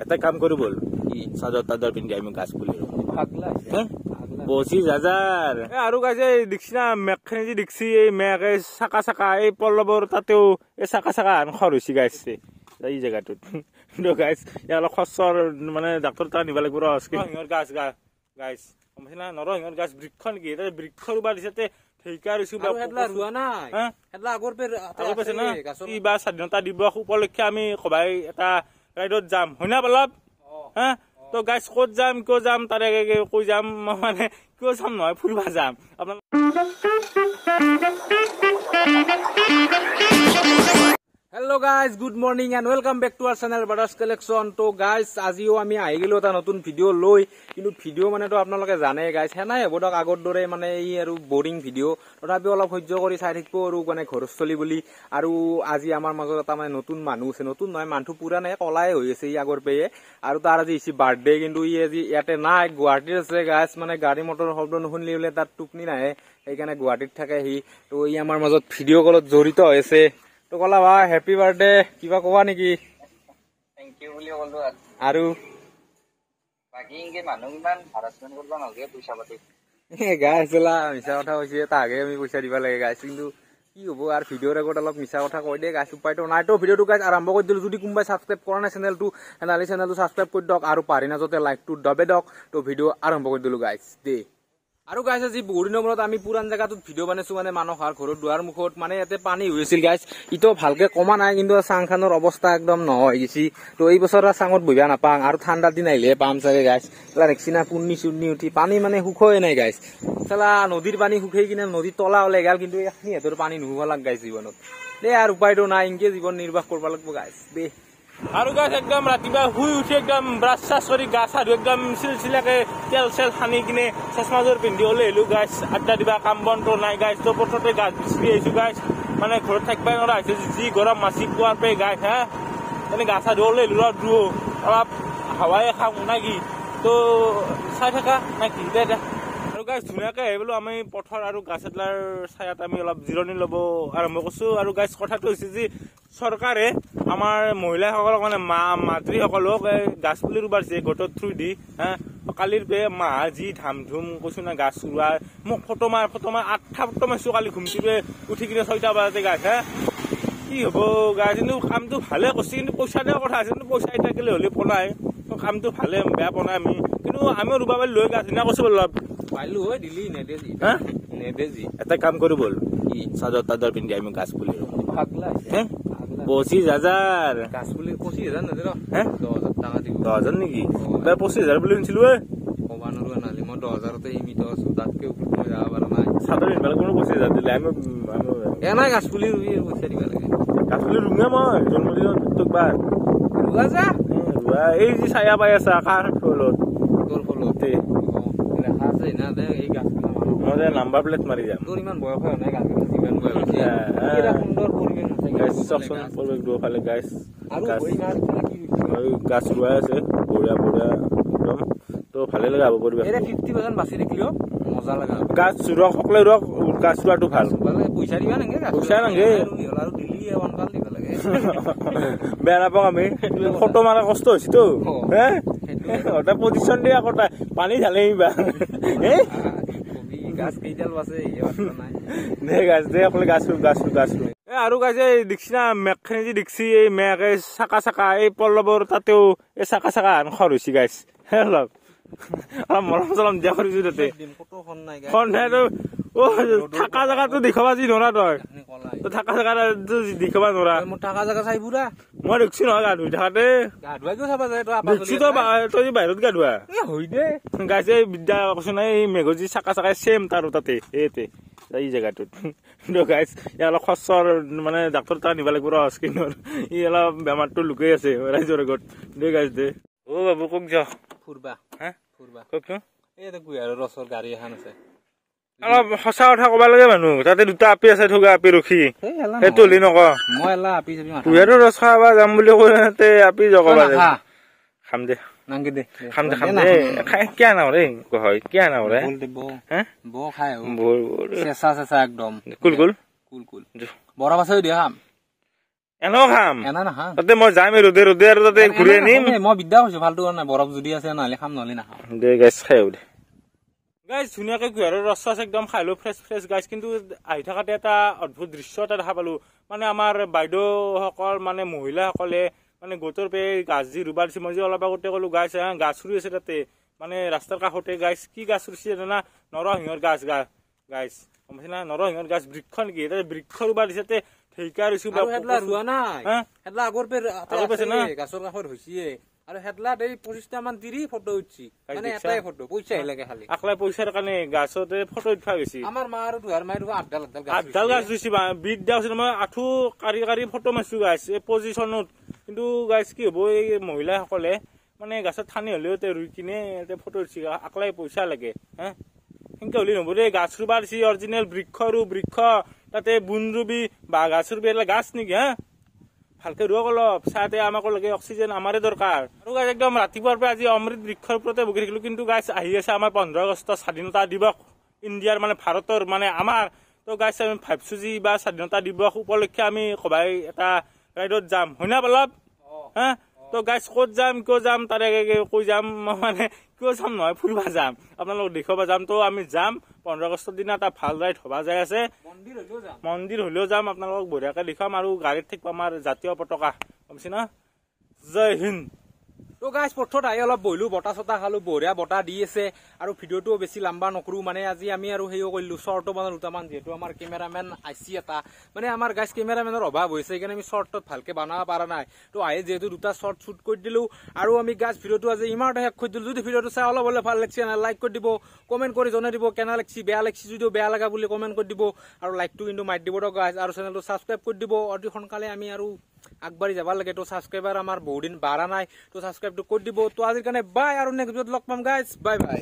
এটা কাম কৰি বল চাদৰ তাদৰ পিন্ধি আমি গাছ পুলি 25,000 আৰু গাইছে দেখছি না মেঘখানি যে দেখছি এই মেঘ চাকা চাকা এই পল্লৱৰ তাতেও এই চাকা চাকা খৰ হৈছে গাইছে এই জেগাটোত গাইছ ইয়াৰ খৰচৰ মানে ডাক্তৰ তাত নিব লাগিব ৰহিঙৰ গাছ গাইছ গমছে না নৰহিঙৰ গাছ বৃক্ষ নেকি বৃক্ষ ৰুবা দিছে ঠিকা ৰুইছো ৰোৱা নাই আগৰ কিবা স্বাধীনতা দিৱস উপলক্ষে আমি সবাই এটা ৰাইডত যাম হয় না পল্লৱ হা তো গাইছ ক'ত যাম কিয় যাম তাৰে কৈ যাম মানে কিয় যাম নহয় ফুৰিব যাম আপোনাৰ Hello guys, good morning and welcome back to our channel Brothers Collection. To guys, আজিও আমি আহি গলো এটা নতুন ভিডিও লৈ কিন্তু ভিডিও মানে তো আপোনালোকে জানে গাইস হেনাই হবদক আগৰ দৰে মানে এই আৰু বোৰিং ভিডিও তথাপি অলপ সহ্য কৰি চাই থাকিব আৰু মানে ঘৰস্থলী বুলি আৰু আজি আমাৰ মাজত এটা মানে নতুন মানুহ আছে নতুন নহয় মানুহ পুৰা নাই কলাই হৈ আছে ই আগৰ পেয়ে আৰু তাৰ আজি ইছি বাৰ্থডে কিন্তু ই আজি ইয়াতে নাই গুৱাহাটীত আছে গাইস মানে গাড়ী মটৰ শব্দ নুশুনিলে তাত টুপনি নাহে সেইকাৰণে গুৱাহাটীত থাকে হি তো ই আমাৰ মাজত ভিডিও কলত জড়িত হৈছে তো কলা বা হ্যাপি বাৰ্থডে কিবা কোৱা নেকি থ্যাংক ইউ বুলি কলো আৰু বাকি ইনকে মানুহ ইমান হাৰাসমেন্ট কৰিব নালাগে পইচা পাতি গাইছলা মিছা কথা কৈছে তাকে আমি পইচা দিব লাগে গাইছ কিন্তু কি হ'ব আৰু ভিডিঅ'ৰ আগত অলপ মিছা কথা কৈ দিয়ে গাইছ উপায়তো নাই তো ভিডিঅ'টো গাইছ আৰম্ভ কৰি দিলো যদি কোনোবাই সাবস্ক্ৰাইব কৰা নাই চেনেলটো হেনালি চেনেলটো সাবস্ক্ৰাইব কৰি দিয়ক আৰু পাৰি নাজতে লাইকটো দবে দিয়ক তো ভিডিঅ' আৰম্ভ কৰি দিলো গাইছ দে আৰু গাইছ আজি বহুত দিনৰ মূৰত আমি পুৰান জায়গাটোত ভিডিঅ' বনাইছো মানে মানুহৰ ঘৰৰ দুৱাৰ মুখত মানে ইয়াতে পানী হৈছিল গাইছ ইটো ভালকে কমা নাই কিন্তু চাংখানৰ অৱস্থা একদম নহয় গেছি তো এই বছৰ চাঙত বহিবা নাপাং আৰু ঠাণ্ডা দিন আহিলে পাম চাগে গাইছ এলা দেখছিনা পুন্নি চুন্নি উঠি পানী মানে শুকোৱাই নাই গাইছ চালা নদীৰ পানী শুকাই কিনে নদীৰ তলা ওলাই গেল কিন্তু সিহঁতৰ পানী নুশুব লাগ গাইছ জীৱনত দে আৰু উপায়তো নাই ইনকে জীৱন নিৰ্বাহ কৰিব লাগিব গাইছ দে আৰু গাছ একদম ৰাতিপুৱা শুই উঠি একদম ব্ৰাছ চাছ কৰি গা চা ধুই একদম চিলচিলাকে তেল চেল সানি কিনে চশমাযোৰ পিন্ধি ওলাই আহিলো গাছ আড্ডা দিবা কাম বনটো নাই গাছ তো পথতে গাছ বিচাৰি আহিছো গাছ মানে ঘৰত থাকিবই নোৱাৰা হৈছে যি গৰম মাছি পোৱাৰ পে গাছ হা মানে গা চা ধুই ওলাই আহিলো আৰু অলপ হাৱাই খাওঁ নাকি তো চাই থাকা নাকি দে আৰু গাছ ধুনীয়াকে আহি বোলো আমি পথৰ আৰু গাছ এডালৰ ছায়াত আমি অলপ জিৰণি ল'ব আৰম্ভ কৰিছো আৰু গাছ কথাটো হৈছে যে চৰকাৰে আমাৰ মহিলাসকলক মানে মাতৃসকলক গাছ পুলি ৰুবাৰ দিছে গোটৰ থ্ৰু দি হা কালিৰ পে মাহ যি ধাম ধুম কৈছো না গাছ ৰুৱা মোক ফটো মাৰ 8টা ফটো মাৰিছো কালি ঘুমটি উঠি কিনে 6টা বজাতে গাছ হা কি হ'ব গাছ কিন্তু কামটো ভালে কৰিছে কিন্তু পইচা দিয়া কথা আছে কিন্তু পইচা এটা কেলে হ'লে পনাই কামটো ভালে বেয়া পনাই আমি কিন্তু আমিও ৰুবা পাৰি লৈ গাছ ধুনীয়া কৈছো অলপ পাইলো হয় দিলি নেদেজি হা নেদেজি এটা কাম করি বল চাদর তাদর পিন্ধি আমি গাছ পুলি 25,000 গাছ পুলি 25,000 নদীৰ হ্যাঁ 10,000 টাকা দিব 10,000 নেকি তাই 25,000 বুলি শুনিছিলো কবা নৰুৱা নালি মই 10,000তে ইমিত আছো তাতকে ওপৰত মই যাব পৰা নাই চাদৰ পিন্ধিবলৈ কোনো 25,000 দিলে আমি নাই গাছ পুলি ৰুই পইচা দিব লাগে গাছ পুলি ৰুঙে মই জন্মদিনত তোকবাৰ ৰুৱা যা ৰুৱা এই যি ছায়া পাই আছে আকাৰ ফলত তোৰ ফলতে লেখা আছে না দে এই গাছ মই নাম্বাৰ প্লেট মাৰি যাম তোৰ ইমান বয়স হয় নাই গাছ যিমান বয়স হৈছে এটা সুন্দৰ পৰিৱেশ আছে গাছ চকচন পৰিৱেশ দুফালে গাছ আৰু গাছ ৰুৱাই আছে বঢ়িয়া বঢ়িয়া একদম তো ভালে লাগে আব পৰিৱেশ এৰে 50% বাছি দেখিলো মজা লাগা গাছ ৰুৱা সকলে ৰুৱা গাছ ৰুৱাটো ভাল পইচা দিবা নাগে গাছ পইচা নাগে আৰু দিলি ওয়ানকাল দিব লাগে বেয়া নাপাওঁ আমি ফটো মাৰা কষ্ট হৈছে তো হে ওটা পজিশন দিয়া কথা পানী ঢালে আহিবা হে গাছ কেইডাল আছে নাই নে গাছ দে অকলে গাছ আৰু গাছে দেখছি না মেঘখানি যে দেখছি এই মেঘ চাকা চাকা এই পল্লৱৰ তাতেও এই চাকা চাকা খৰ হৈছে গাছ হে অলপ মৰম চলম দিয়া কৰিছো তাতে থাকা জেগাটো দেখাবা যি নৰা তই থাকা জেগাটো দেখাবা নৰা থাকা জেগা চাই পুৰা মই দেখছি নহয় গা ধুই থাকাতে গা ধুৱাই কিয় চাবা যায় দেখছি তই বাহিৰত গা ধুৱা হৈ দে গাছে বিদ্যা কৈছো নাই এই মেঘজি চাকা চাকাই চেম তাৰো তাতে এইতে এই জেগাটোত গাইছ ইয়াৰ অলপ খৰচৰ মানে ডাক্তৰ তাত নিব লাগিব স্কিনৰ ই অলপ বেমাৰটো লুকাই আছে ৰাইজৰ আগত দে গাইছ দে অ বাবু কক যা ফুৰবা হা ফুৰবা কক এই আৰু ৰছৰ গাড়ী এখন আছে অলপ সঁচা কথা কব লাগে মানুহ তাতে দুটা আপি আছে থকা আপি ৰখি সেইটো হলি নক মই এলা আপি যাবি তুহেতো ৰছ খাবা যাম বুলি কৈ তাতে আপি জকবা খাম দে নাংগে দে খাম দে খাই কিয় নাও ৰে হয় কিয় নাও ৰে ব খাই বৰ চেঁচা একদম কুল বৰা বাছাই দিয়া খাম এনেও খাম এনা নাখাম তাতে মই যাম এই ৰ'দে ৰ'দে আৰু তাতে ঘূৰি আনিম মই বিদ্যা কৈছো ভালটো নাই বৰফ যদি আছে নহলে খাম নহলে নাখাম দে গাইছ খাই দে গাইছ ধুনীয়াকে কুঁহিয়াৰৰ ৰস চচ একদম খালো ফ্ৰেছ ফ্ৰেছ গাইছ কিন্তু আহি থাকাতে এটা অদ্ভুত দৃশ্য এটা দেখা পালো মানে আমাৰ বাইদেউসকল মানে মহিলাসকলে মানে গোটৰ পে গাছ যি ৰুবা দিছে মই যে অলপ আগতে ক'লো গাছ গাছ ৰুই আছে তাতে মানে ৰাস্তাৰ কাষতে গাছ কি গাছ ৰুইছে জানা নৰসিংহৰ গাছ গাছ গম পাইছে না নৰসিংহৰ গাছ বৃক্ষ নেকি তাতে বৃক্ষ ৰুবা দিছে তাতে ঠেকা ৰুইছো হেডলা ৰোৱা নাই হা? হেডলা আগৰ পে পাইছে না? গাছৰ কাষত হৈছে আৰু হেডলাত এই 25টা মান তিৰি ফটো উঠছি মানে দেখিছা? এটাই ফটো পইচা লাগে খালি আকলাই পইচাৰ কাৰণে গাছতে ফটো উঠা গৈছে আমাৰ মা আৰু দুহাৰ মাই দেখোন আঠডাল আঠডাল গাছ ৰুইছে বিট দিয়া আছিল মই আঁঠু কাঢ়ি কাঢ়ি ফটো মাৰিছো গাছ এই পজিশ্যনত কিন্তু গাছ কি হ'ব এই মহিলাসকলে মানে গাছত ঠানি হ'লেও ৰুই কিনে ফটো উঠিছে আকলাই পইচা লাগে হা সেনেকে হ'লে নহ'ব দেই গাছ ৰুবা দিছে অৰিজিনেল বৃক্ষ বৃক্ষ তাতে বুন ৰুবি বা গাছ ৰুবি এটা গাছ নেকি হা ভালকে ৰুৱক অলপ চাতে আমাক লাগে অক্সিজেন আমাৰে দৰকাৰ আৰু গাছ একদম ৰাতিপুৱাৰ পৰা আজি অমৃত বৃক্ষৰ ওপৰতে বহি থাকিলো কিন্তু গাছ আহি আছে আমাৰ 15 আগষ্ট স্বাধীনতা দিৱস ইণ্ডিয়াৰ মানে ভাৰতৰ মানে আমাৰ তো গাছ আমি ভাবিছো যি বা স্বাধীনতা দিৱস উপলক্ষে আমি সবাই এটা ৰাইডত যাম হয় না বলব হা তো গাছ ক'ত যাম কিয় যাম তাৰে কৈ যাম মানে কিয় যাম নহয় ফুৰিবা যাম আপোনালোক দেখুৱাব যাম তো আমি যাম 15 আগষ্টৰ দিনা এটা ভাল ৰাইড হবা যাই আছে মন্দিৰ হলেও যাম আপোনালোকক বঢ়িয়াকে দেখাম আৰু গাড়ীত থাকিব আমাৰ জাতীয় পতাকা গমছি না জয় হিন্দ তো গাইছ পথত আহি অলপ বহিলো বতাহ চতাহ খালো বঢ়িয়া বতাহ দি আছে আৰু ভিডিঅ'টো বেছি লম্বা নকৰো মানে আজি আমি আৰু সেইও কৰিলো শ্বৰ্টো বনালো দুটামান যিহেতু আমাৰ কেমেৰামেন আইছি এটা মানে আমাৰ গাইছ কেমেৰামেনৰ অভাৱ হৈছে সেইকাৰণে আমি শ্বৰ্টত ভালকে বনাব পৰা নাই তো আহি যিহেতু দুটা শ্বৰ্ট শ্বুট কৰি দিলো আৰু আমি গাইছ ভিডিঅ'টো আজি ইমানতে শেষ কৰি দিলো যদি ভিডিঅ'টো চাই অলপ হ'লে ভাল লাগিছে লাইক কৰি দিব কমেণ্ট কৰি জনাই দিব কেনে লাগিছে বেয়া লাগিছে যদিও বেয়া লগা বুলি কমেণ্ট কৰি দিব আৰু লাইকটো কিন্তু মাৰি দিব গাইছ আৰু চেনেলটো ছাবস্ক্ৰাইব কৰি দিব অতি সোনকালে আমি আৰু আগবাঢ়ি যাব লাগে তো ছাবস্ক্ৰাইবাৰ আমাৰ বহুত দিন বাঢ়া নাই তো ছাবস্ক্ৰাইবটো কৰি দিব তো আজিৰ কাৰণে বাই আৰু নেক্সট ভিডিঅ'ত লগ পাম গাইছ বাই বাই